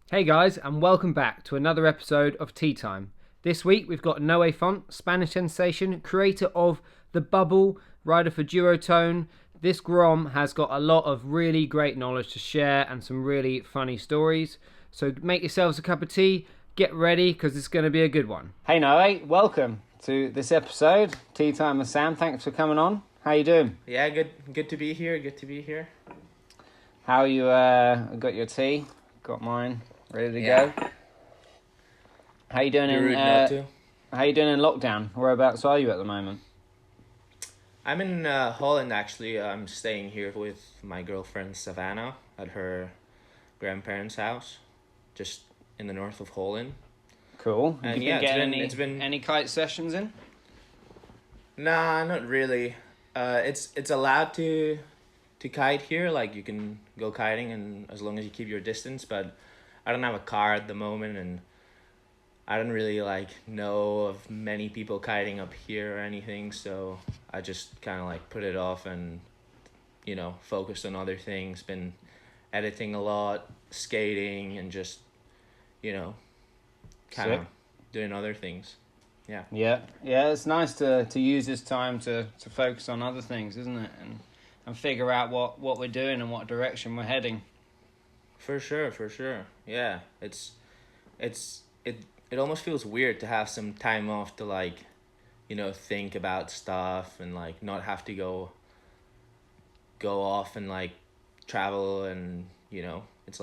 Hey guys, and welcome back to another episode of Tea Time. This week we've got Noe Font, Spanish sensation, creator of The Bubble, rider for Duotone. This Grom has got a lot of really great knowledge to share and some really funny stories. So make yourselves a cup of tea, get ready because it's going to be a good one. Hey Noe, welcome to this episode, Tea Time with Sam. Thanks for coming on. How you doing? Yeah, good to be here. Good to be here. How you got your tea? Got mine. Ready to go? How you doing How you doing in lockdown? Whereabouts are you at the moment? I'm in Holland actually. I'm staying here with my girlfriend Savannah at her grandparents' house, just in the north of Holland. Cool. And you it's been any kite sessions in? Nah, not really. It's allowed to kite here. Like you can go kiting, and as long as you keep your distance, but I don't have a car at the moment, and I don't really know of many people kiting up here or anything, so I just kind of put it off and focused on other things. Been editing a lot, skating, and just kind of doing other things. Yeah, it's nice to use this time to focus on other things, isn't it, and figure out what we're doing and what direction we're heading. For sure. Yeah, it almost feels weird to have some time off to think about stuff and not have to go off and travel, and it's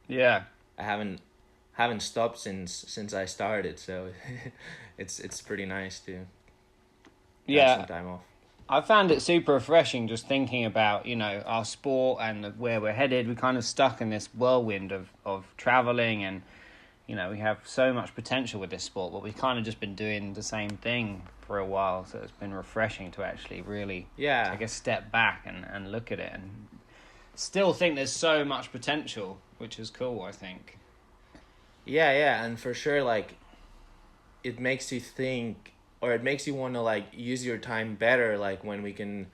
yeah, I haven't stopped since I started, so it's pretty nice to have some time off. I found it super refreshing just thinking about, our sport and where we're headed. We're kind of stuck in this whirlwind of traveling, and, we have so much potential with this sport, but we've kind of just been doing the same thing for a while. So it's been refreshing to actually really take a step back and look at it, and still think there's so much potential, which is cool, I think. Yeah, and for sure, it makes you think, or it makes you want to use your time better, when we can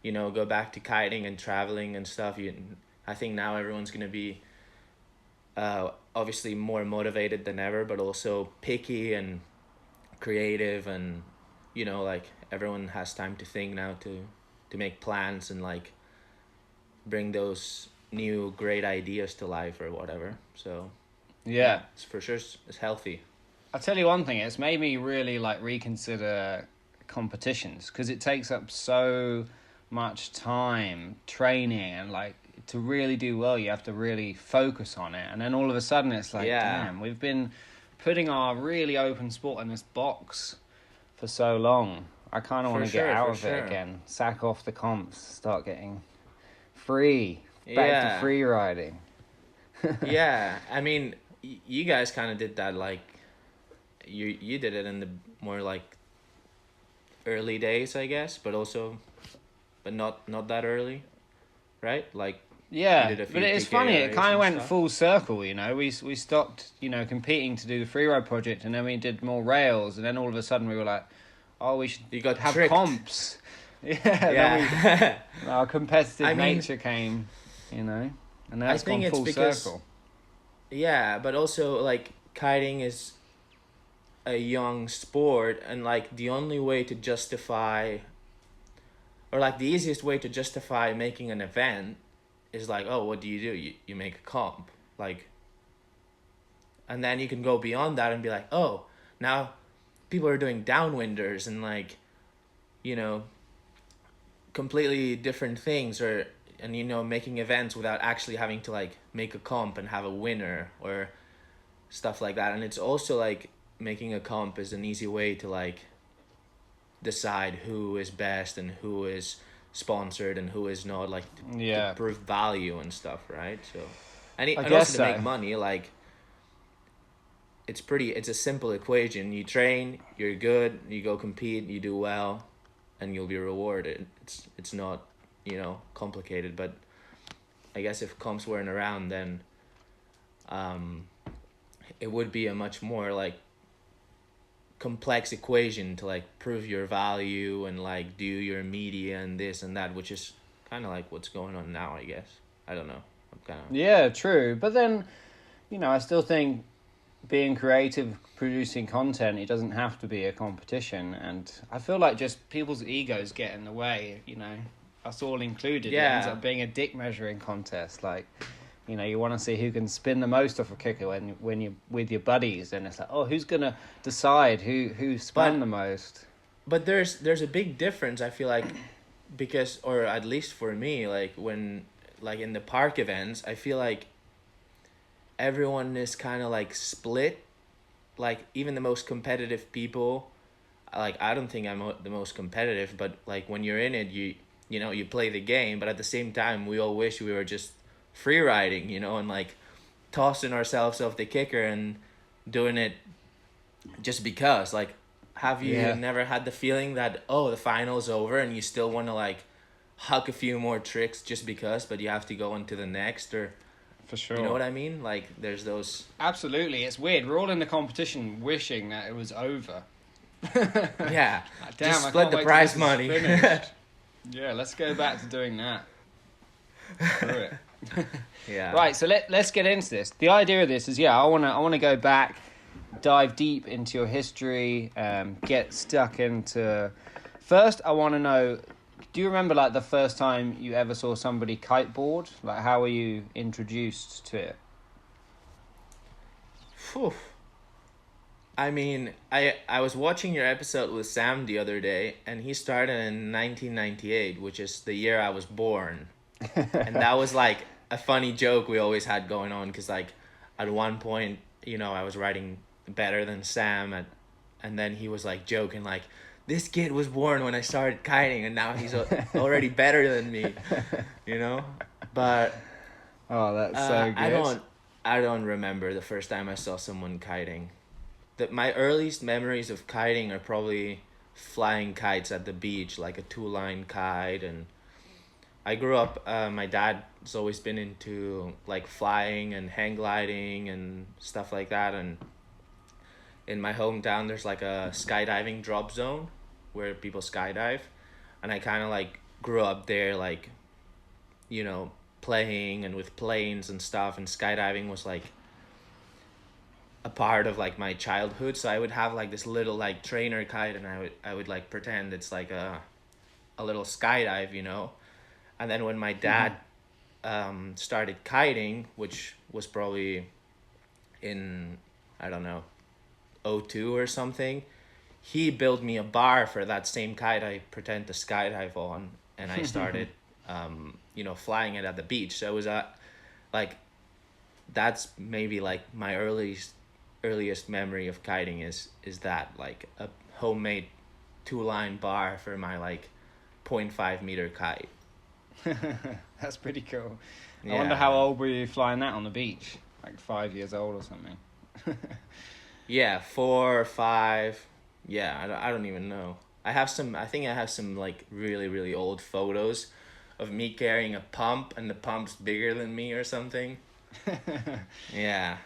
go back to kiting and traveling and stuff. I think now everyone's going to be obviously more motivated than ever, but also picky and creative, and everyone has time to think now to make plans and bring those new great ideas to life or whatever. So it's for sure it's healthy. I'll tell you one thing, it's made me really reconsider competitions, because it takes up so much time training, and to really do well you have to really focus on it, and then all of a sudden it's damn, we've been putting our really open sport in this box for so long. I kind of want to get out of it again, sack off the comps, start getting back to free riding. Yeah, I mean, you guys kind of did that, you did it in the more early days, I guess, but not that early, right? Yeah, but it's funny, it kind of went full circle, we stopped, competing to do the freeride project, and then we did more rails, and then all of a sudden we were like, oh, we should have tricked. Comps. Yeah. Our competitive nature came, and now it's gone full circle. Yeah, but also, kiting is a young sport, and the only way to justify, or the easiest way to justify making an event is oh, what do? You make a comp, and then you can go beyond that and be oh, now people are doing downwinders and completely different things, and making events without actually having to make a comp and have a winner or stuff like that. And it's also making a comp is an easy way to decide who is best and who is sponsored and who is not, to prove value and stuff, right? So and also to make money, it's a simple equation. You train, you're good, you go compete, you do well, and you'll be rewarded. It's not complicated. But I guess if comps weren't around, then it would be a much more complex equation to prove your value and do your media and this and that, which is kind of what's going on now, I guess. I don't know. I'm kind of Yeah, true. But then I still think being creative, producing content, it doesn't have to be a competition. And I feel like just people's egos get in the way, us all included. It ends Yeah, up being a dick measuring contest. Like, you want to see who can spin the most off a kicker when you're with your buddies. And it's like, oh, who's going to decide who spun the most? but there's a big difference, I feel like, because, or at least for me, like when, like in the park events, I feel like everyone is kind of like split. Like even the most competitive people, like I don't think I'm the most competitive, but like when you're in it, you play the game, but at the same time we all wish we were just free riding, and like tossing ourselves off the kicker and doing it just because. Like, have you Yeah, never had the feeling that, oh, the final's over and you still want to like huck a few more tricks just because, but you have to go into the next, or for you know sure. what I mean? Like there's those. Absolutely. It's weird. We're all in the competition wishing that it was over. Yeah, Damn, just I split can't the wait till prize this is money. finished. Yeah, let's go back to doing that. Screw it. Yeah. Right, so let's get into this. The idea of this is, I wanna go back, dive deep into your history, get stuck into. First, I want to know. Do you remember like the first time you ever saw somebody kiteboard? Like, how were you introduced to it? Phew. I mean, I was watching your episode with Sam the other day, and he started in 1998, which is the year I was born. And that was like a funny joke we always had going on, because like at one point, I was riding better than Sam, and then he was like joking like, this kid was born when I started kiting and now he's already better than me, you know? But Oh, that's so I good. don't remember the first time I saw someone kiting. My earliest memories of kiting are probably flying kites at the beach, like a 2-line kite. And I grew up, my dad's always been into like flying and hang gliding and stuff like that. And in my hometown, there's like a skydiving drop zone where people skydive. And I kind of like grew up there, like, playing and with planes and stuff. And skydiving was like a part of like my childhood. So I would have like this little like trainer kite, and I would like pretend it's like a little skydive, And then when my dad started kiting, which was probably in, I don't know, '02 or something, he built me a bar for that same kite I pretend to skydive on, and I started flying it at the beach. So it was like, that's maybe like my earliest memory of kiting is that, like a homemade 2-line bar for my like 0.5 meter kite. That's pretty cool. I Yeah, wonder how old were you flying that on the beach? Like 5 years old or something. yeah, 4 or 5. Yeah, I don't even know. I think I have some like really really old photos of me carrying a pump, and the pump's bigger than me or something. Yeah.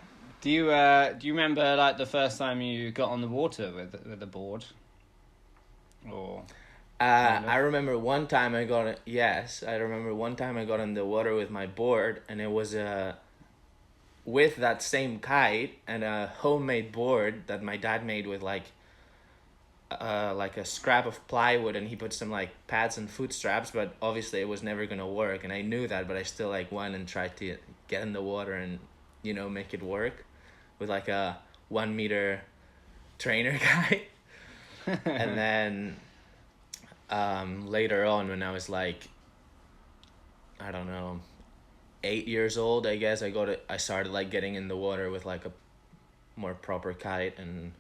Do you remember like the first time you got on the water with a board? Or kind of? I remember one time I got in the water with my board, and it was with that same kite and a homemade board that my dad made with like a scrap of plywood, and he put some like pads and foot straps, but obviously it was never gonna work, and I knew that, but I still like went and tried to get in the water and make it work with like a 1 meter trainer kite. And then later on, when I was like, I don't know, 8 years old, I guess, I started like getting in the water with like a more proper kite, and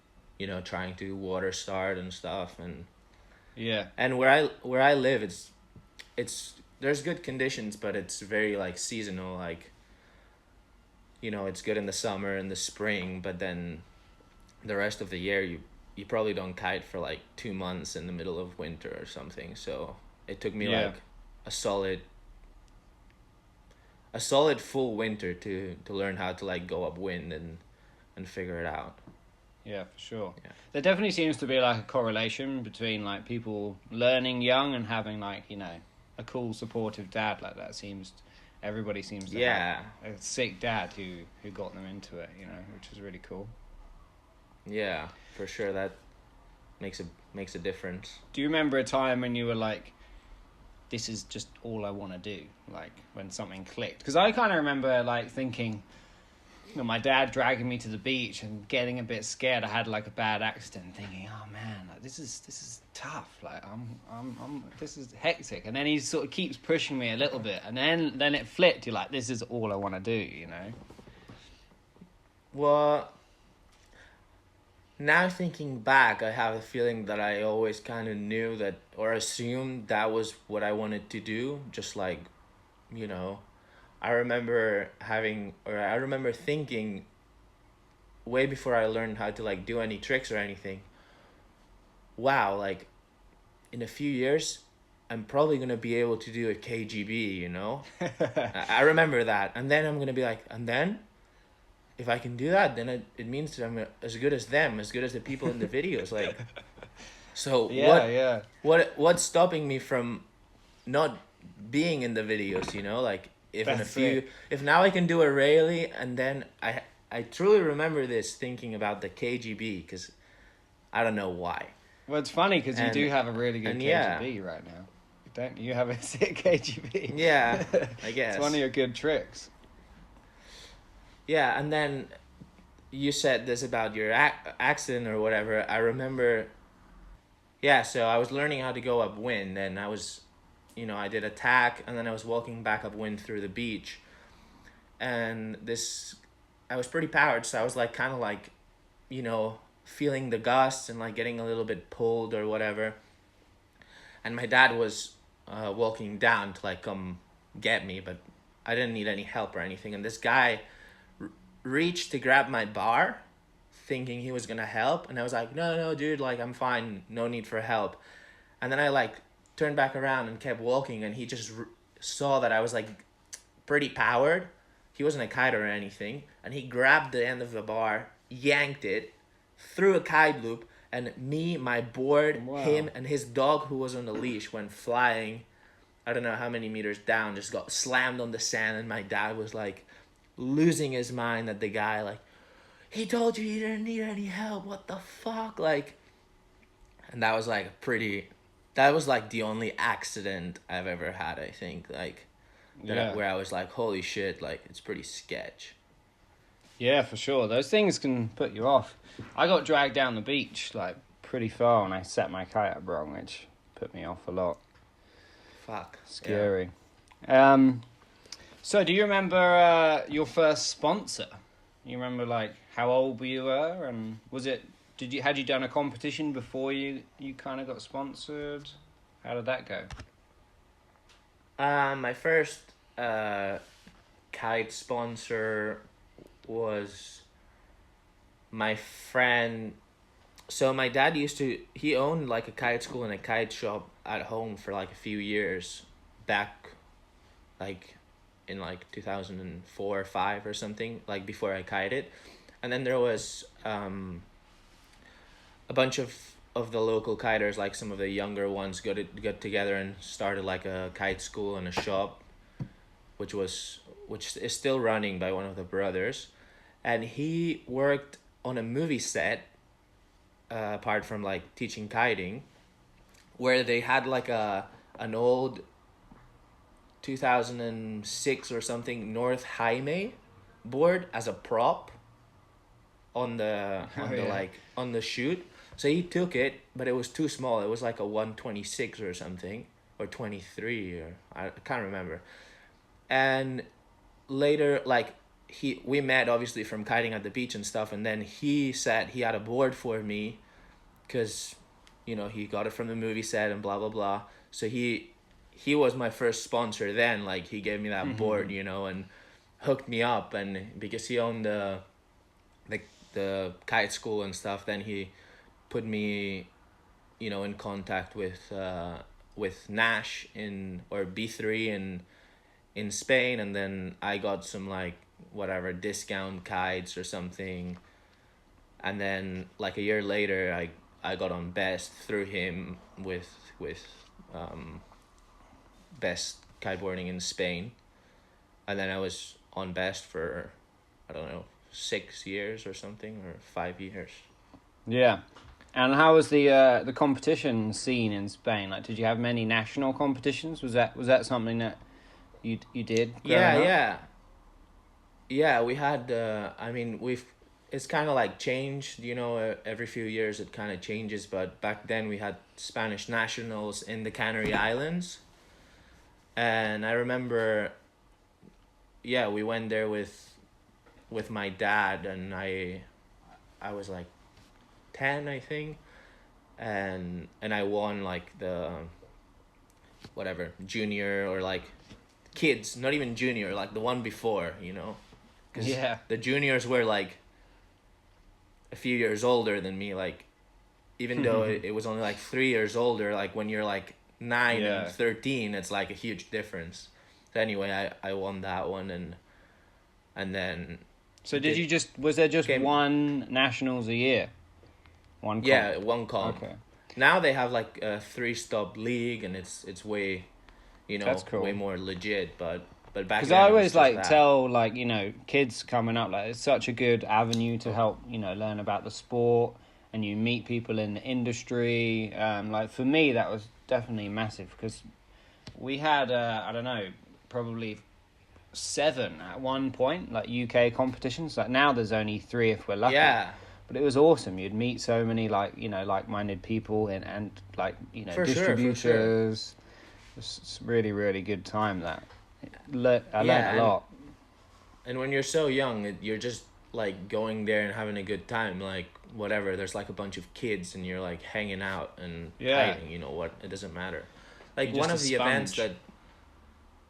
trying to water start and stuff. And Yeah. where I live, it's there's good conditions, but it's very like seasonal. Like, it's good in the summer and the spring, but then the rest of the year you probably don't kite for like 2 months in the middle of winter or something. So it took me like a solid full winter to learn how to like go upwind and figure it out. Yeah, for sure. Yeah. There definitely seems to be like a correlation between like people learning young and having like, a cool supportive dad like that. Seems Everybody seems to have Yeah. a sick dad who got them into it, you know, which is really cool. Yeah, for sure. That makes a difference. Do you remember a time when you were like, this is just all I want to do? Like, when something clicked? Because I kind of remember, like, thinking, you know, my dad dragging me to the beach and getting a bit scared. I had, like, a bad accident, thinking, oh, man, like, this is tough. Like, this is hectic. And then he sort of keeps pushing me a little bit. And then it flipped. You're like, this is all I want to do, you know? Well, now thinking back, I have a feeling that I always kind of knew that or assumed that was what I wanted to do. Just like, you know, I remember thinking way before I learned how to like do any tricks or anything. Wow, like in a few years, I'm probably gonna be able to do a KGB. You know, I remember that, and then I'm gonna be like, and then if I can do that, then it means that I'm as good as them, as good as the people in the videos. Like, so Yeah. what's stopping me from not being in the videos? You know, like That's it. if now I can do a rally, and then I truly remember this thinking about the KGB because I don't know why. Well, it's funny because you do have a really good And yeah, KGB right now. Don't you have a sick KGB? yeah, I It's guess. one of your good tricks. Yeah, and then you said this about your accident or whatever. I remember, yeah, so I was learning how to go upwind, and I was, you know, I did a tack, and then I was walking back upwind through the beach. And I was pretty powered, so I was like, kind of like, you know, feeling the gusts and like getting a little bit pulled or whatever. And my dad was walking down to like come get me, but I didn't need any help or anything. And this guy reached to grab my bar thinking he was gonna help, and I was like, no, dude, like I'm fine, no need for help. And then I like turned back around and kept walking, and he just saw that I was like pretty powered. He wasn't a kiter or anything, and he grabbed the end of the bar, yanked it, threw a kite loop, and me, my board, Wow. him, and his dog who was on the leash went flying. I don't know how many meters down, just got slammed on the sand, and my dad was like losing his mind at the guy, like, he told you he didn't need any help, what the fuck, like. And that was like that was like the only accident I've ever had, I think, like where I was like, holy shit, like it's pretty sketch. Yeah, for sure. Those things can put you off. I got dragged down the beach like pretty far when I set my kite up wrong, which put me off a lot. Fuck. Scary. So do you remember your first sponsor? You remember like how old you were, and had you done a competition before you kind of got sponsored? How did that go? My first kite sponsor was my friend. So my dad he owned like a kite school and a kite shop at home for like a few years back, like in like 2004 or 5 or something, like before I kited. And then there was a bunch of the local kiters, like some of the younger ones, got together and started like a kite school and a shop, which is still running by one of the brothers. And he worked on a movie set, apart from like teaching kiting, where they had like an old 2006 or something North Jaime board as a prop on the like on the shoot. So he took it, but it was too small. It was like a 126 or something, or 23, or I can't remember. And later, like we met obviously from kiting at the beach and stuff, and then he said he had a board for me because, you know, he got it from the movie set and blah blah blah. So he was my first sponsor then. Like he gave me that board, you know, and hooked me up. And because he owned the kite school and stuff, then he put me, you know, in contact with Nash or B3 in Spain, and then I got some like whatever discount kites or something, and then like a year later I got on Best through him with Best kiteboarding in Spain. and then I was on best for, I don't know, 6 years or something, or 5 years. Yeah. And how was the competition scene in Spain? Like, did you have many national competitions? Was that something that you did growing Yeah, up? yeah. We had. I mean, we've. It's kind of like changed. Every few years it kind of changes. But back then we had Spanish nationals in the Canary Islands, and I remember. Yeah, we went there with my dad, and I was like 10, I think, and I won like the whatever junior, or like kids, not even junior, like the one before, because Yeah. the juniors were like a few years older than me, like even though it was only like 3 years older, like when you're like 9 and Yeah. 13, it's like a huge difference. So anyway, I won that one, and then So did was there just came one nationals a year? One comp? yeah, one comp. Okay. Now they have like a 3-stop league, and it's way, That's way cool. more legit, but back Because I then it was always just like that. tell kids coming up, like it's such a good avenue to help learn about the sport, and you meet people in the industry. Like for me that was definitely massive, because we had I don't know, probably 7 at one point, like UK competitions. Like now there's only 3 if we're lucky. Yeah, But it was awesome. You'd meet so many like-minded people, and for sure, for sure. distributors. It's really, really good time. That I learned a Yeah, and lot. and when you're so young, you're just like going there and having a good time, like whatever. There's like a bunch of kids, and you're like hanging out and Yeah, kiting. You know what? It doesn't matter. Like you're just a sponge.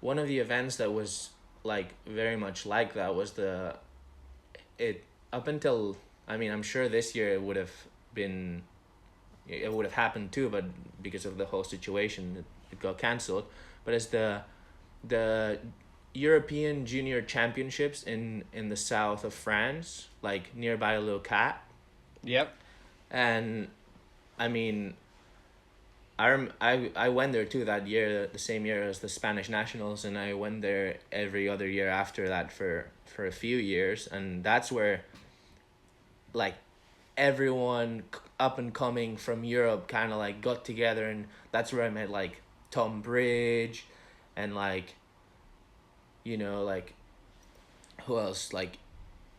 one of the events that was like very much like that was it up until, I mean, I'm sure this year it would have happened too, but because of the whole situation it got cancelled. But it's the European Junior Championships in the south of France, like nearby Le Cat. Yep. And I mean, I went there too that year, the same year as the Spanish nationals, and I went there every other year after that for a few years, and that's where like everyone up and coming from Europe kind of like got together, and that's where I met like Tom Bridge, and like like who else, like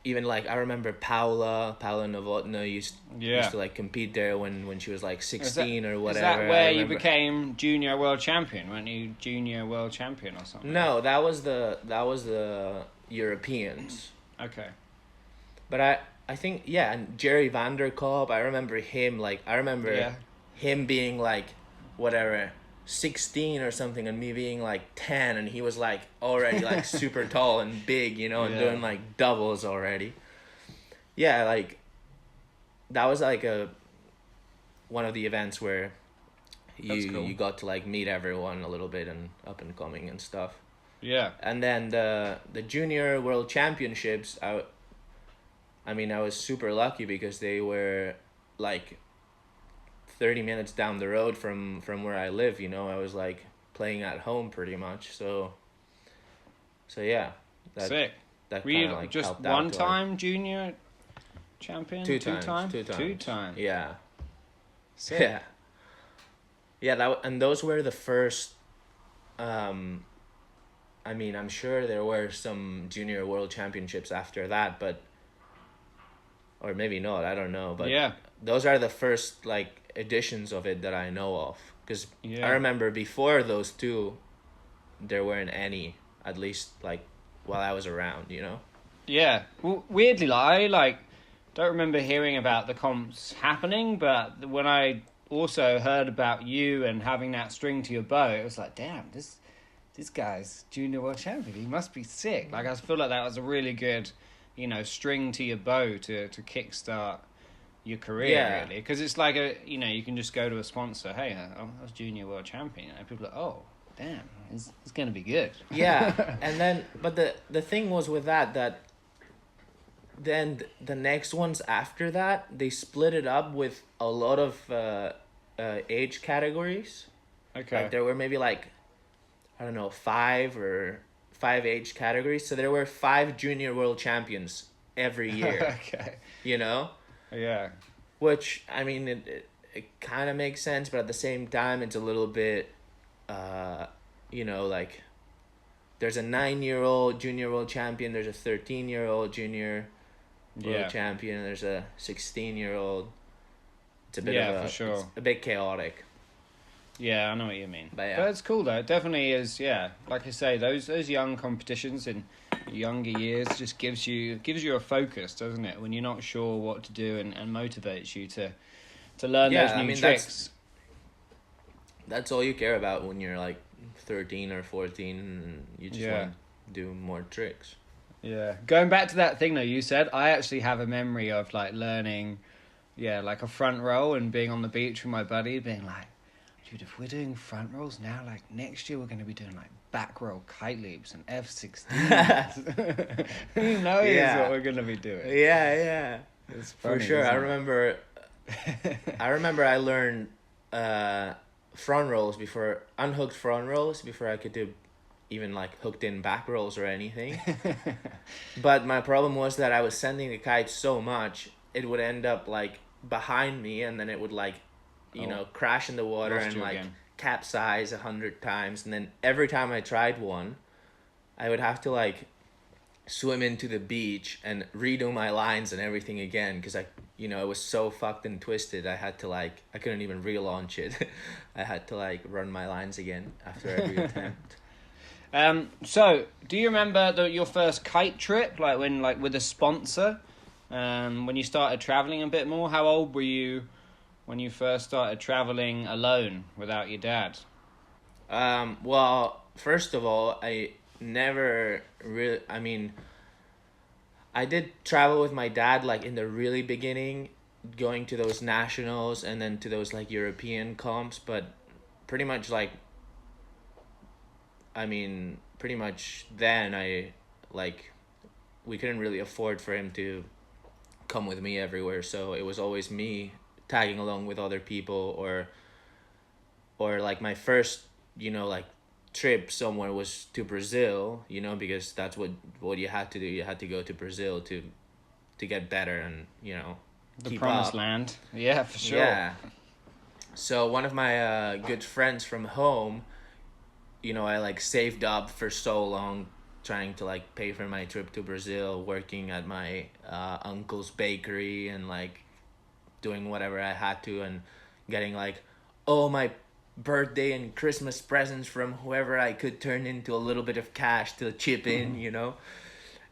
even like I remember Paula Novotna used Yeah. to like compete there when she was like Is that 16 or is whatever. that I where you remember. became junior world champion? Weren't you junior world champion or something? No, that was the Europeans. Okay. But I think, yeah, and Jerry Vanderkolb, I remember him, like I remember Yeah. him being like whatever 16 or something, and me being like 10, and he was like already like super tall and big, and Yeah. doing like doubles already. Yeah, like that was like a one of the events where you That's cool. you got to like meet everyone a little bit and up and coming and stuff. Yeah. And then the junior world championships, I mean, I was super lucky because they were like 30 minutes down the road from where I live. I was like playing at home pretty much. So yeah, that Sick. that Were kind you of like just helped out one to like time junior champion? two Two times, time? two Two times. time. Yeah, Sick. yeah, yeah. And those were the first. Um, I mean, I'm sure there were some junior world championships after that, but or maybe not. I don't know, but Yeah. those are the first like editions of it that I know of. Because I Yeah. remember before those two, there weren't any. At least like while I was around. Yeah. Well, weirdly, I don't remember hearing about the comps happening, but when I also heard about you and having that string to your bow, it was like, damn, this guy's junior world champion. He must be sick. Like I feel like that was a really good, string to your bow to kickstart your career, Yeah, really, because it's like you can just go to a sponsor, hey, I was junior world champion, and people are like, oh, damn, it's gonna be good. yeah. And then, but the thing was with that then the next ones after that, they split it up with a lot of age categories. Okay. Like there were maybe like, I don't know, 5 or five age categories. So there were five junior world champions every year. Okay. You know, Yeah. which I mean, it kind of makes sense, but at the same time, it's a little bit, you know, like there's a 9-year-old junior world champion, there's a 13-year-old junior world Yeah. champion, and there's a 16-year-old. It's a bit Yeah, of a for sure. it's a bit chaotic. Yeah, I know what you mean. But yeah. But it's cool though. It definitely is. Yeah, like I say, those young competitions in younger years just gives you a focus, doesn't it? When you're not sure what to do, and motivates you to learn Yeah, those I new mean, tricks. That's all you care about when you're like 13 or 14 and you just Yeah. want to do more tricks. Yeah. Going back to that thing though, you said, I actually have a memory of like learning, like a front roll and being on the beach with my buddy, being like, dude, if we're doing front rolls now, like next year we're going to be doing like back roll kite leaps and F16s. Who knows Yeah. what we're going to be doing? Yeah. It's For funny, sure. isn't I it? remember I learned front rolls before, unhooked front rolls before I could do even like hooked in back rolls or anything. But my problem was that I was sending the kite so much, it would end up like behind me, and then it would like, you know, crash in the water Lost and you like again. capsize 100 times. And then every time I tried one, I would have to like swim into the beach and redo my lines and everything again, because I, you know, it was so fucked and twisted. I had to like, I couldn't even relaunch it. I had to like run my lines again after every attempt. So, do you remember your first kite trip, like when, like with a sponsor, when you started traveling a bit more? How old were you when you first started traveling alone without your dad? Well, first of all, I never really, I mean, I did travel with my dad like in the really beginning, going to those nationals and then to those like European comps, but pretty much like, I mean, pretty much then I like, we couldn't really afford for him to come with me everywhere, so it was always me tagging along with other people, or like my first, you know, like trip somewhere was to Brazil, you know, because that's what you had to do. You had to go to Brazil to get better and, you know, The keep promised up. land. Yeah, for sure. Yeah. So one of my good friends from home, you know, I like saved up for so long trying to like pay for my trip to Brazil, working at my uncle's bakery and like doing whatever I had to, and getting like all my birthday and Christmas presents from whoever I could turn into a little bit of cash to chip in, you know.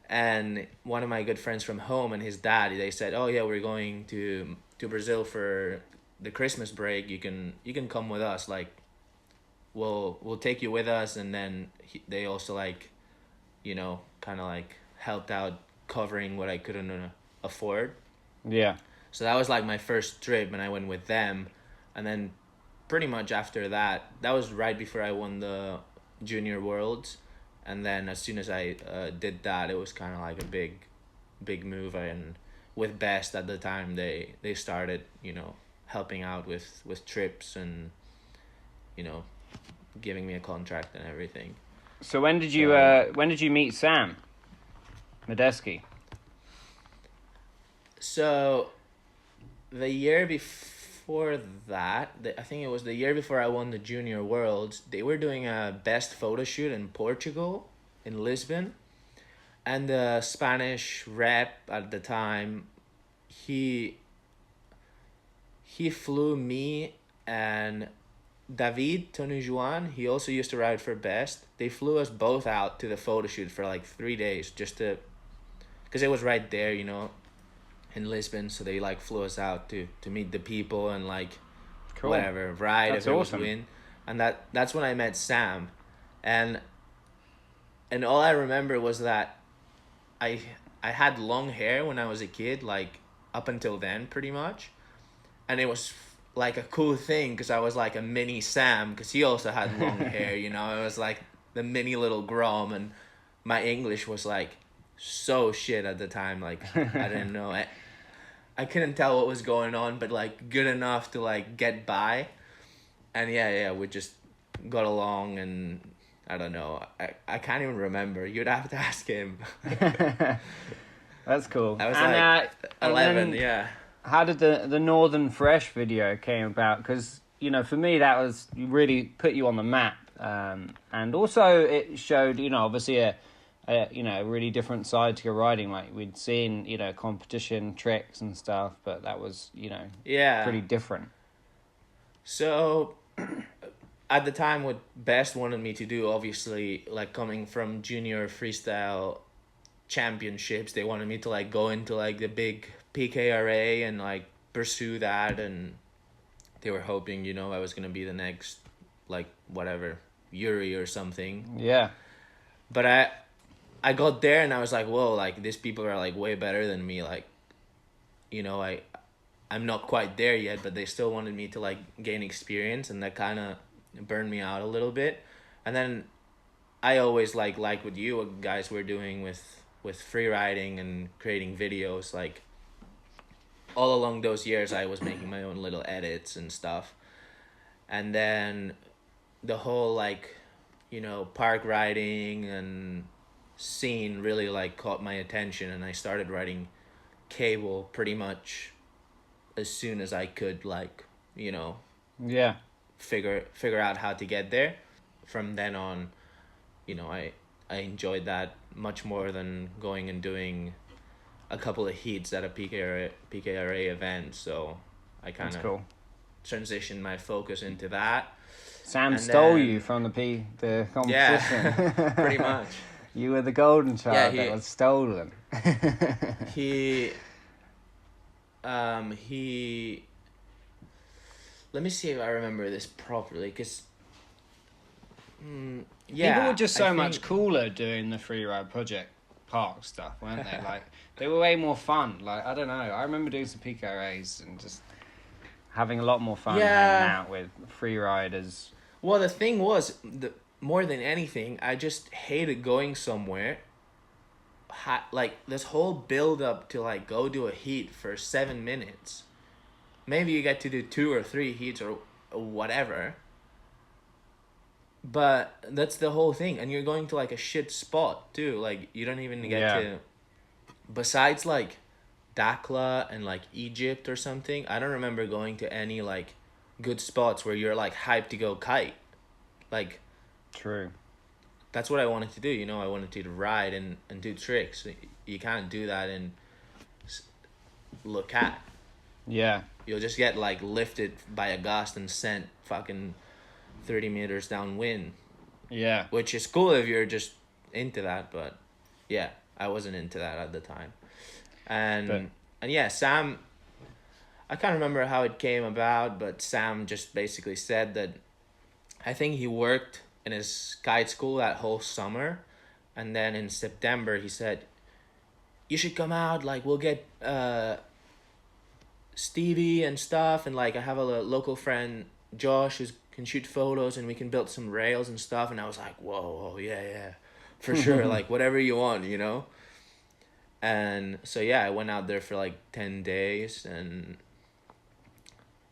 And one of my good friends from home and his dad, they said, "Oh yeah, we're going to Brazil for the Christmas break. You can come with us. Like, we'll take you with us." And then they also like, you know, kind of like helped out covering what I couldn't afford. Yeah. So that was like my first trip, and I went with them. And then pretty much after that, that was right before I won the Junior Worlds. And then as soon as I did that, it was kind of like a big move. And with Best at the time, they started, you know, helping out with trips and, you know, giving me a contract and everything. So when did you meet Sam Medeski? So the year before that, I think it was the year before I won the Junior Worlds, they were doing a best photo shoot in Portugal, in Lisbon. And the Spanish rep at the time, he flew me and David Tonu, he also used to ride for Best. They flew us both out to the photo shoot for like 3 days just to, because it was right there, you know, in Lisbon. So they like flew us out to meet the people and like, Cool. whatever, ride That's if it awesome. was win. And that's when I met Sam. And all I remember was that I had long hair when I was a kid, like up until then pretty much. And it was like a cool thing because I was like a mini Sam, because he also had long hair, you know. I was like the mini little Grom, and my English was like so shit at the time. Like, I didn't know. I couldn't tell what was going on, but like good enough to like get by. And yeah, we just got along, and I don't know. I can't even remember. You'd have to ask him. That's cool. I was And, like and 11, then yeah. how did the Northern Fresh video came about? Because, you know, for me, that was really put you on the map. And also it showed, you know, obviously a really different side to your riding. Like, we'd seen, you know, competition tricks and stuff, but that was, you know, Yeah. pretty different. So at the time, what Best wanted me to do, obviously, like coming from junior freestyle championships, they wanted me to like go into like the big PKRA and like pursue that, and they were hoping, you know, I was gonna be the next, like, whatever, Yuri or something. Yeah. But I got there and I was like, whoa, like these people are like way better than me. Like, you know, I'm not quite there yet, but they still wanted me to like gain experience, and that kind of burned me out a little bit. And then I always like what you guys were doing with free riding and creating videos. Like, all along those years, I was making my own little edits and stuff. And then the whole like, you know, park riding and scene really like caught my attention, and I started riding cable pretty much as soon as I could, like, you know, Yeah. figure out how to get there. From then on, you know, I enjoyed that much more than going and doing a couple of heats at a PKRA event. So I kind That's of cool. transitioned my focus into that. Sam And stole then- you from the competition. Yeah, pretty much. You were the golden child Yeah, that was stolen. He let me see if I remember this properly, because yeah, People were just I so much think- cooler doing the freeride project park stuff, weren't they? Like, they were way more fun. Like, I don't know. I remember doing some PKRAs and just having a lot more fun Yeah. hanging out with freeriders. Well, the thing was, more than anything, I just hated going somewhere. Like, this whole build up to like go do a heat for 7 minutes. Maybe you get to do 2 or 3 heats or whatever. But that's the whole thing, and you're going to like a shit spot too. Like, you don't even get Yeah. to. Besides like Dakla and like Egypt or something, I don't remember going to any like good spots where you're like hyped to go kite. Like, True. that's what I wanted to do. You know, I wanted to ride and do tricks. You can't do that in Le Cat. Yeah. You'll just get like lifted by a gust and sent fucking 30 meters downwind, Yeah. which is cool if you're just into that. But yeah, I wasn't into that at the time. And yeah, Sam, I can't remember how it came about, but Sam just basically said that I think he worked in his kite school that whole summer, and then in September he said, you should come out, like, we'll get Stevie and stuff, and like I have a local friend, Josh, who can shoot photos, and we can build some rails and stuff. And I was like, whoa, yeah, for sure, like whatever you want, you know. And so yeah, I went out there for like 10 days, and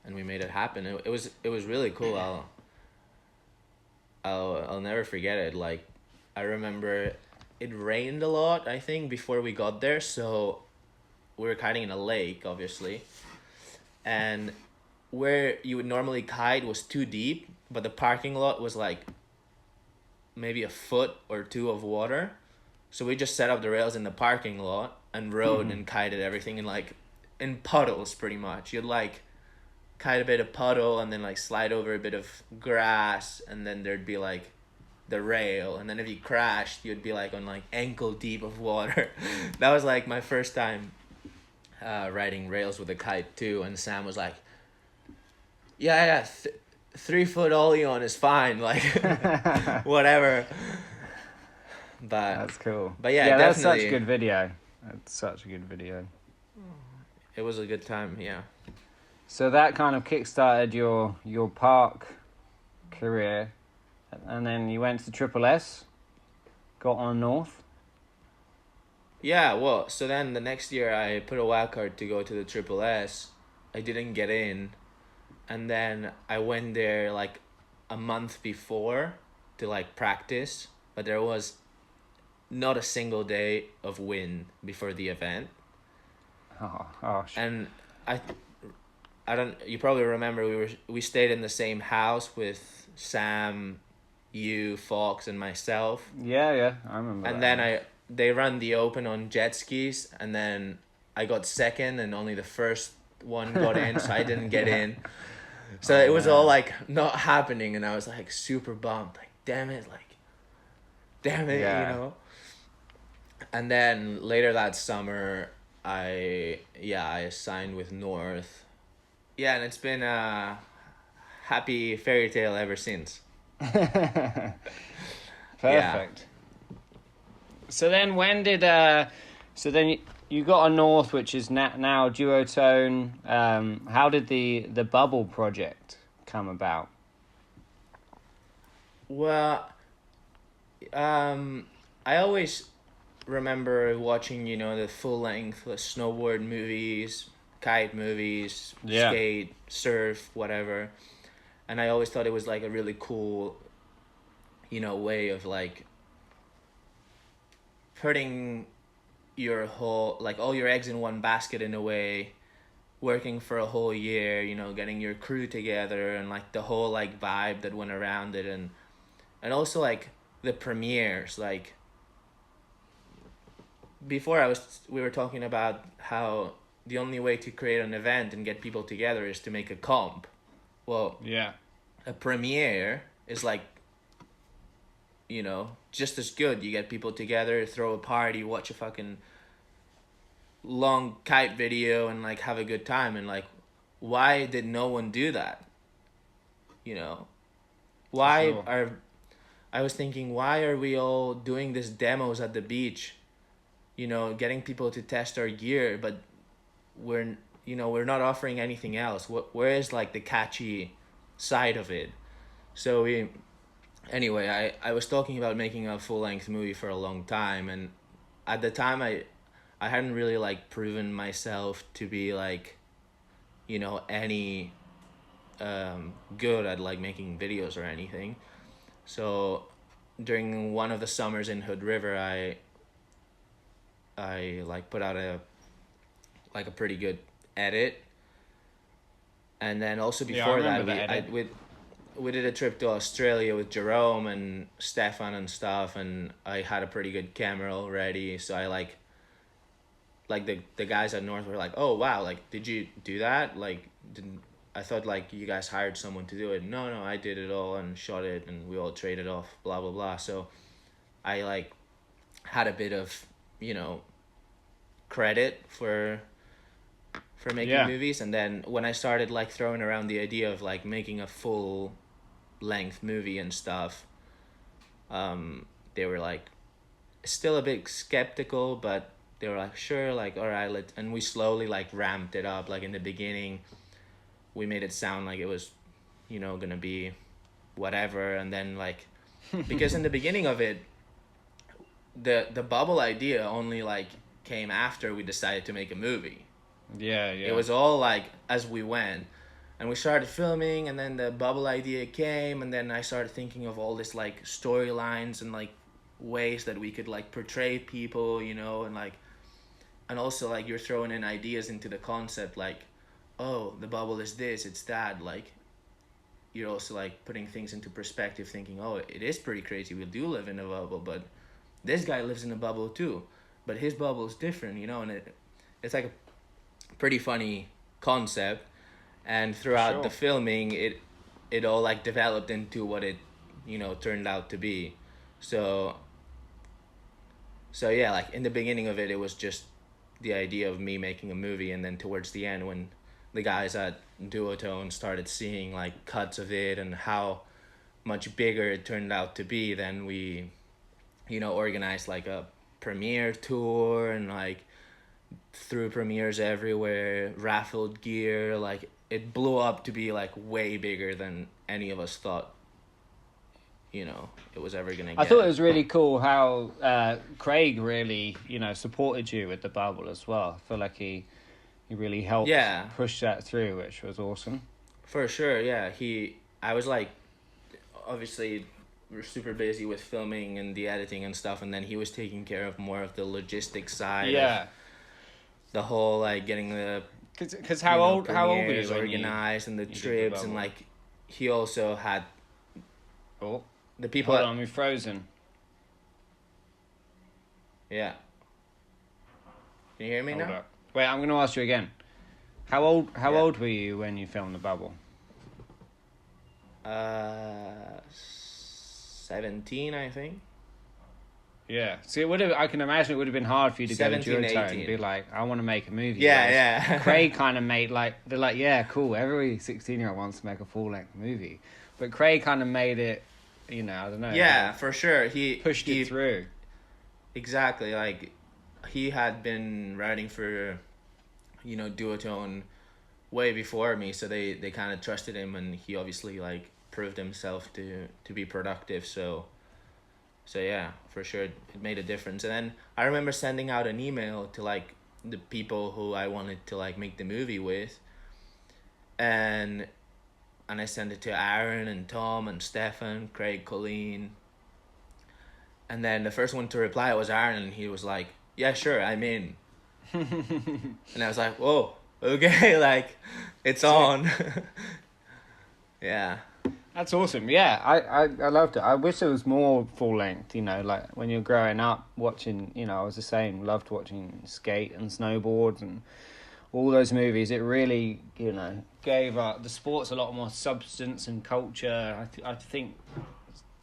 we made it happen. It was really cool. I'll never forget it. Like, I remember it rained a lot, I think, before we got there, so we were kiting in a lake, obviously, and where you would normally kite was too deep, but the parking lot was like maybe a foot or 2 of water. So we just set up the rails in the parking lot and rode and kited everything in puddles, pretty much. You'd like kite a bit of puddle and then like slide over a bit of grass, and then there'd be like the rail, and then if you crashed, you'd be like on like ankle deep of water. That was like my first time riding rails with a kite too, and Sam was like, yeah, 3 foot ollie on is fine, like whatever. But That's cool. But yeah, that's such definitely. a good video. That's such a good video. It was a good time, yeah. So that kind of kickstarted your park career, and then you went to Triple S, got on North. Yeah, well, so then the next year I put a wild card to go to the Triple S. I didn't get in, and then I went there like a month before, to like practice, but there was not a single day of wind before the event. Oh, gosh. And I I don't. You probably remember we stayed in the same house with Sam, you, Fox, and myself. Yeah, I remember And that then house. they run the open on jet skis, and then I got second, and only the first one got in, so I didn't get Yeah. in. So Oh, it was all man. like not happening, and I was like super bummed, like damn it, you Yeah. know. And then later that summer, I signed with North. Yeah, and it's been a happy fairy tale ever since. Yeah. Perfect. So then when did so then you got a North, which is now Duotone. How did the Bubble project come about? Well, I always remember watching, the full length snowboard movies, kite movies, Yeah. skate, surf, whatever. And I always thought it was like a really cool, way of like putting your whole, like all your eggs in one basket in a way, working for a whole year, getting your crew together and like the whole like vibe that went around it, and also like the premieres, like before we were talking about how the only way to create an event and get people together is to make a comp. Well, Yeah. a premiere is like, just as good. You get people together, throw a party, watch a fucking long kite video, and like have a good time. And like, why did no one do that? You know, For why sure. are I was thinking, why are we all doing these demos at the beach? Getting people to test our gear, but we're not offering anything else. Where is like the catchy side of it? So anyway, I was talking about making a full length movie for a long time, and at the time I hadn't really like proven myself to be like, any good at like making videos or anything. So during one of the summers in Hood River, I like put out a pretty good edit, and then also Yeah, I before remember that that edit. we did a trip to Australia with Jerome and Stefan and stuff, and I had a pretty good camera already, so I like the guys at North were like, oh wow, like did you do that? Like didn't I thought like you guys hired someone to do it. No, I did it all and shot it, and we all traded off, blah blah blah. So I like had a bit of, credit for making Yeah. movies, and then when I started like throwing around the idea of like making a full length movie and stuff, they were like still a bit skeptical, but they were like sure, like all right, and we slowly like ramped it up. Like in the beginning we made it sound like it was, gonna be whatever, and then like because in the beginning of it, the bubble idea only like came after we decided to make a movie. Yeah, It yeah. was all like as we went, and we started filming, and then the bubble idea came, and then I started thinking of all this like storylines and like ways that we could like portray people, and also like you're throwing in ideas into the concept, like, oh, the bubble is this, it's that, like you're also like putting things into perspective, thinking, oh, it is pretty crazy, we do live in a bubble, but this guy lives in a bubble too, but his bubble is different, and it's like a pretty funny concept. And For throughout the sure. filming, it all like developed into what it, turned out to be. So so yeah, like in the beginning of it, it was just the idea of me making a movie, and then towards the end, when the guys at Duotone started seeing like cuts of it and how much bigger it turned out to be, then we, organized like a premiere tour, and like threw premieres everywhere, raffled gear, like it blew up to be like way bigger than any of us thought, it was ever gonna I thought it get. was really cool how Craig really, supported you with the bubble as well. I feel like he really helped Yeah, push that through, which was awesome. for sure. Yeah, I was like, obviously were super busy with filming and the editing and stuff, and then he was taking care of more of the logistics side of Yeah. the whole, like, getting the Because how old were premieres you when organized and the you did the trips, and bubble? like he also had Oh, the people hold that, on, we've frozen. yeah. Can you hear me Hold now? up. Wait, I'm going to ask you again. How old Yeah. old were you when you filmed the bubble? 17, I think. Yeah. See, I can imagine it would have been hard for you to go to 17, Duotone 18. and be like, I want to make a movie. Yeah, Whereas yeah. Craig kind of made they're like, yeah, cool. Every 16-year-old wants to make a full-length movie. But Craig kind of made it, I don't know. Yeah, for sure. He Pushed it through. Exactly. Like, he had been writing for, Duotone way before me, so they kind of trusted him, and he obviously, like, proved himself to be productive. So yeah, for sure, it made a difference. And then I remember sending out an email to, like, the people who I wanted to, like, make the movie with, and I sent it to Aaron and Tom and Stefan, Craig, Colleen, and then the first one to reply was Aaron, and he was like, "Yeah, sure, I'm in." And I was like, "Whoa, okay, like, it's on." Yeah. That's awesome. Yeah, I loved it. I wish there was more full length, like when you're growing up watching, I was the same, loved watching skate and snowboard and all those movies. It really, gave the sports a lot more substance and culture. I think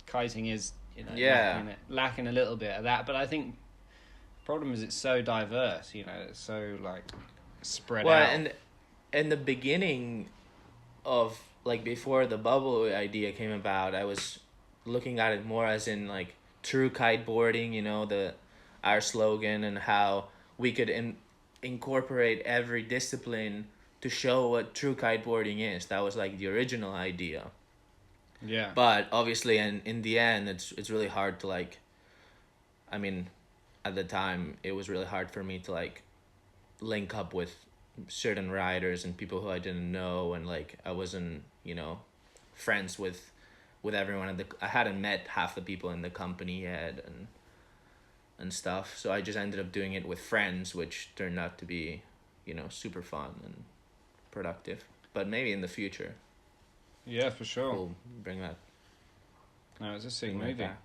kiting is, Yeah. lacking a little bit of that. But I think the problem is it's so diverse, it's so, like, spread Well, out. and in the beginning of, like, before the bubble idea came about, I was looking at it more as in, like, true kiteboarding, our slogan, and how we could incorporate every discipline to show what true kiteboarding is. That was, like, the original idea. Yeah. But obviously, in the end, it's really hard to, like, I mean, at the time, it was really hard for me to, like, link up with certain riders and people who I didn't know, and, like, I wasn't, friends with everyone I hadn't met half the people in the company yet, and stuff. So I just ended up doing it with friends, which turned out to be, super fun and productive. But maybe in the future Yeah, for sure. we'll bring that. No, it's a sick bring that movie. back.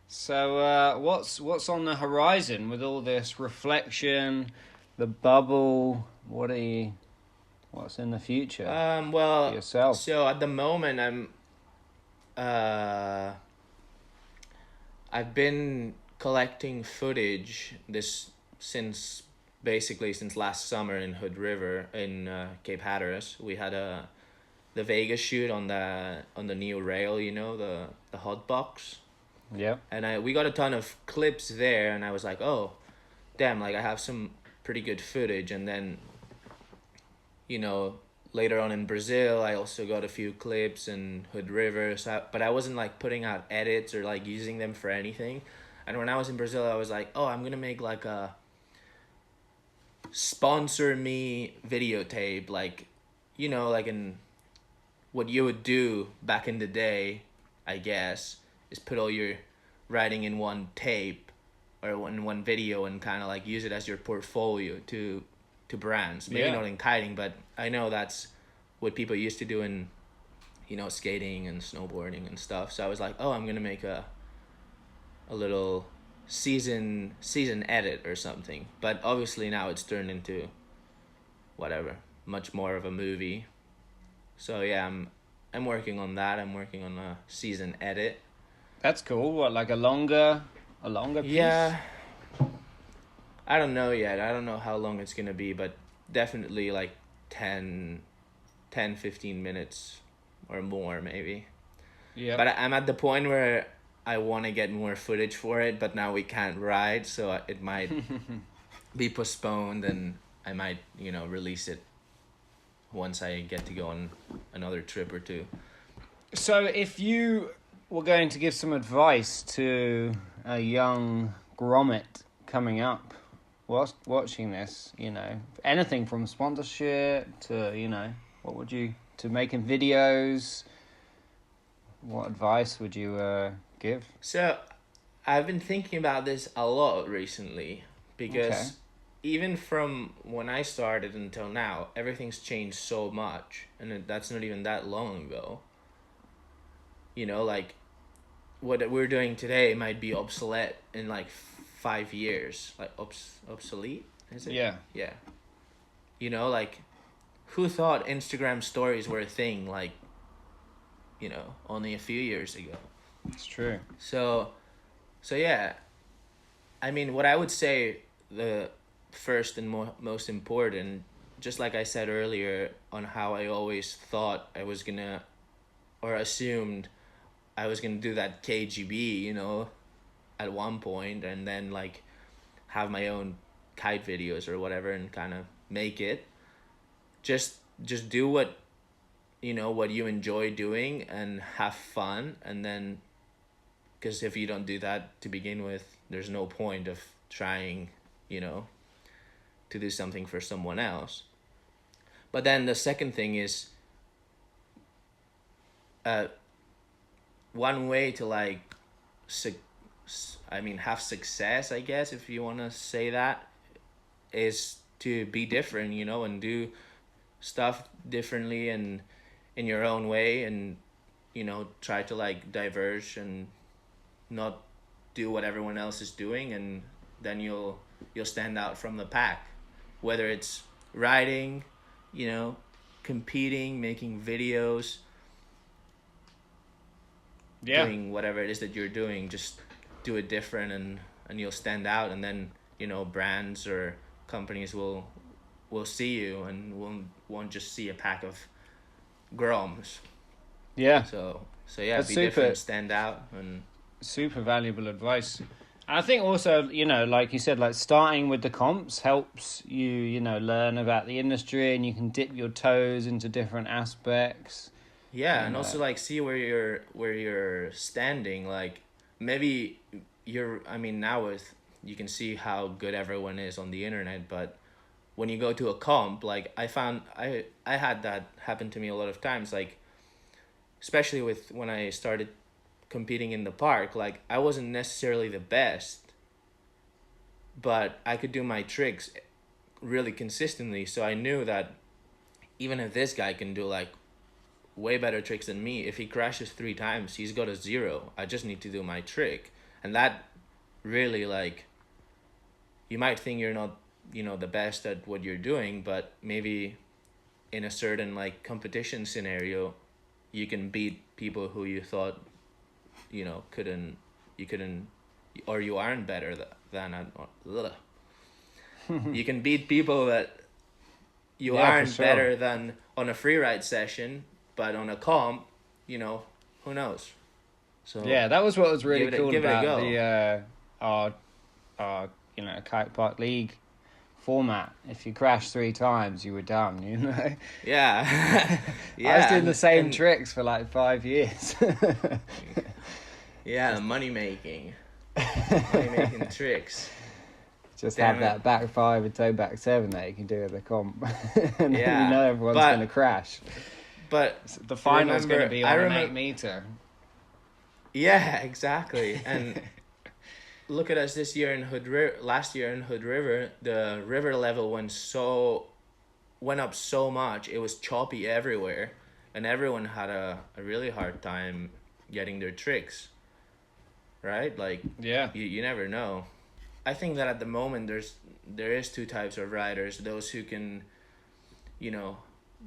So, what's on the horizon with all this reflection, the bubble? What's in the future Well, for yourself? so at the moment I've been collecting footage since last summer in Hood River in Cape Hatteras. We had the Vegas shoot on the new rail, the hot box. Yeah. And we got a ton of clips there, and I was like, oh, damn, like, I have some pretty good footage. And then, later on in Brazil, I also got a few clips in Hood River, but I wasn't, like, putting out edits or, like, using them for anything. And when I was in Brazil, I was like, oh, I'm gonna make, like, a sponsor me videotape, like, like in what you would do back in the day, I guess, is put all your writing in one tape or in one video and kind of, like, use it as your portfolio to brands. Maybe Yeah. not in kiting, but I know that's what people used to do in, skating and snowboarding and stuff. So I was like, oh, I'm gonna make a little season edit or something. But obviously now it's turned into whatever, much more of a movie. So yeah, I'm working on that. I'm working on a season edit. That's cool. What, like a longer piece? Yeah. I don't know yet. I don't know how long it's gonna be, but definitely, like, 10, 15 minutes or more, maybe. Yeah. But I'm at the point where I want to get more footage for it, but now we can't ride, so it might be postponed, and I might, release it once I get to go on another trip or two. So, if you were going to give some advice to a young grommet coming up, whilst watching this, anything from sponsorship to, what would you, to making videos, what advice would you give? So I've been thinking about this a lot recently Okay. because even from when I started until now, everything's changed so much, and that's not even that long ago. You know, like what we're doing today might be obsolete in like 5 years, like obsolete, is it? Yeah, Yeah. You know, like who thought Instagram stories were a thing like, only a few years ago. it's true. So yeah, I mean, what I would say the first and most important, just like I said earlier, on how I always thought I was gonna, or assumed I was gonna do that KGB, at one point, and then like have my own kite videos or whatever, and kind of make it. Just do what you enjoy doing and have fun, and then, because if you don't do that to begin with, there's no point of trying, you know, to do something for someone else. But then the second thing is, uh, one way to like, have success, I guess, if you want to say that, is to be different, and do stuff differently and in your own way, and try to like diverge and not do what everyone else is doing, and then you'll stand out from the pack, whether it's riding, you know competing, making videos, Yeah. doing whatever it is that you're doing. Just do it different, and you'll stand out, and then brands or companies will see you, and won't just see a pack of groms. Yeah. So yeah, That's be super, different, stand out. And super valuable advice. I think also, like you said, like starting with the comps helps you, learn about the industry, and you can dip your toes into different aspects. yeah, You and know, also like see where you're standing. Like maybe now with you can see how good everyone is on the internet, but when you go to a comp, like I had that happen to me a lot of times, like especially with when I started competing in the park. Like I wasn't necessarily the best, but I could do my tricks really consistently, so I knew that even if this guy can do like way better tricks than me, if he crashes 3 times, he's got a zero. I just need to do my trick. And that really, like, you might think you're not, the best at what you're doing, but maybe in a certain like competition scenario, you can beat people who you thought, you couldn't, or you aren't better than you can beat people that you yeah, for aren't sure. better than on a free ride session, but on a comp, who knows? So Yeah, that was what was really give it cool give it a about go. the our kite park league format. If you crashed 3 times, you were done. Yeah, I was yeah, doing the and same and tricks for like 5 years. yeah, just money making tricks. just have Damn it. that back five and toe back seven that you can do at the comp, and then Yeah, everyone's going to but crash. but So the final's going to be I on an eight remember. meter. Yeah, exactly. And look at us this year in Hood River. Last year in Hood River, the river level went up so much. It was choppy everywhere, and everyone had a really hard time getting their tricks, right? Like Yeah, you never know. I think that at the moment there is two types of riders: those who can, you know,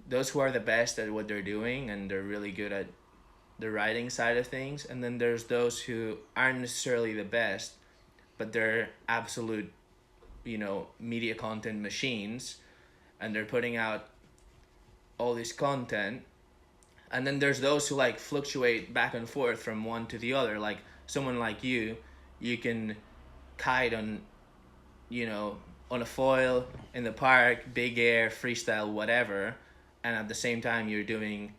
those who are the best at what they're doing and they're really good at the riding side of things, and then there's those who aren't necessarily the best, but they're absolute, media content machines, and they're putting out all this content. And then there's those who like fluctuate back and forth from one to the other. Like someone like you can kite on, you know, on a foil in the park, big air, freestyle, whatever, and at the same time you're doing,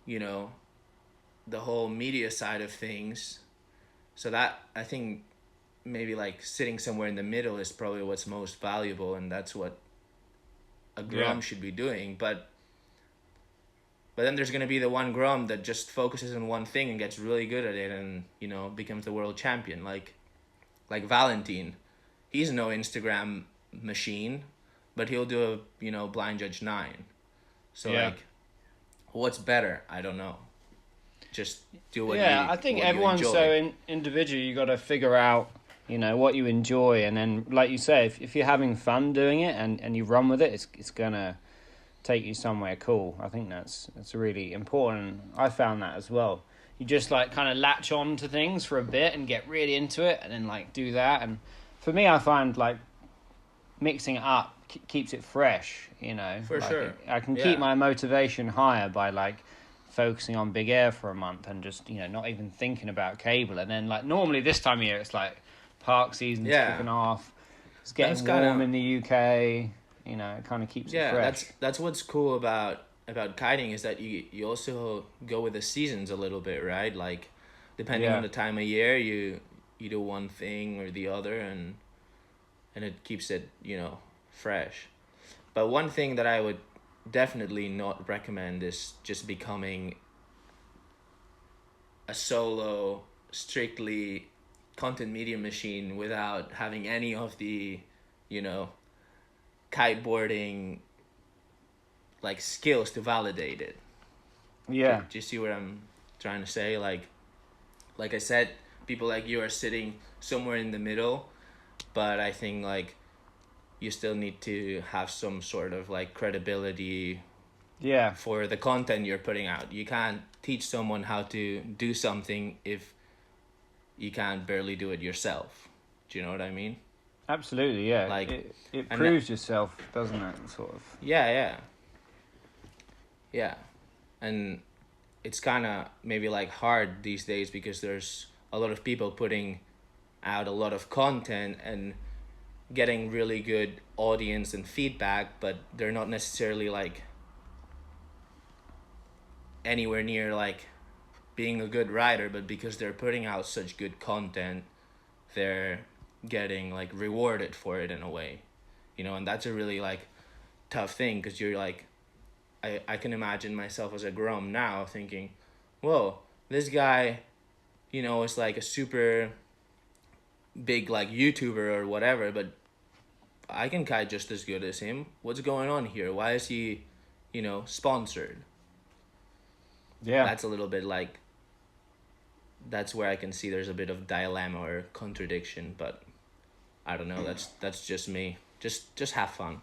you know, the whole media side of things. So that, I think, maybe like sitting somewhere in the middle is probably what's most valuable, and that's what a yeah, grom should be doing. But But then there's gonna be the one Grom that just focuses on one thing and gets really good at it, and becomes the world champion. Like Valentin, he's no Instagram machine, but he'll do a blind judge 9. So like, what's better? I don't know. Just do what I think everyone's so individual. You got to figure out what you enjoy, and then like you say, if you're having fun doing it and you run with it, it's gonna take you somewhere cool. I think that's really important. I found that as well. You just like kind of latch on to things for a bit and get really into it, and then like do that. And for me, I find like mixing it up keeps it fresh. For sure. I can keep my motivation higher by like focusing on big air for a month and just not even thinking about cable. And then like normally this time of year it's like park season's kicking off. It's getting warm in the UK. It kind of keeps it fresh. That's what's cool about kiting, is that you also go with the seasons a little bit, right? Like depending on the time of year, you do one thing or the other, and it keeps it fresh. But one thing that I would definitely not recommend is just becoming a solo, strictly content media machine without having any of the kiteboarding like skills to validate it. Do you see what I'm trying to say? Like I said, people like you are sitting somewhere in the middle, but I think like you still need to have some sort of like credibility for the content you're putting out. You can't teach someone how to do something if you can't barely do it yourself. Do you know what I mean? Absolutely, yeah. Like it proves yourself, doesn't it? Sort of. Yeah. And it's kind of maybe like hard these days because there's a lot of people putting out a lot of content and getting really good audience and feedback, but they're not necessarily like anywhere near like being a good rider. But because they're putting out such good content, they're getting like rewarded for it in a way, and that's a really like tough thing, because you're like, I can imagine myself as a Grom now thinking, whoa, this guy is like a super big like YouTuber or whatever, but I can kite just as good as him. What's going on here? Why is he sponsored? That's a little bit like, that's where I can see there's a bit of dilemma or contradiction, but I don't know. That's just me. Just have fun.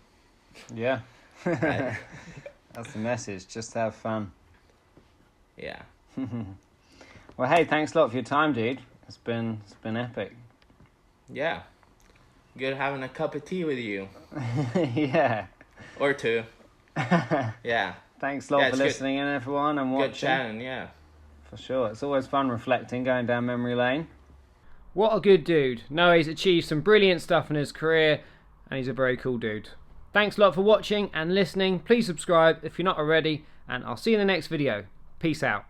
Yeah. Right? That's the message. Just have fun. Yeah. Well, hey, thanks a lot for your time, dude. It's been epic. Yeah. Good having a cup of tea with you. Yeah. Or two. Yeah. Thanks a lot for listening in, everyone, and watching. Good chatting, yeah. For sure. It's always fun reflecting, going down memory lane. What a good dude. Noe's achieved some brilliant stuff in his career, and he's a very cool dude. Thanks a lot for watching and listening. Please subscribe if you're not already, and I'll see you in the next video. Peace out.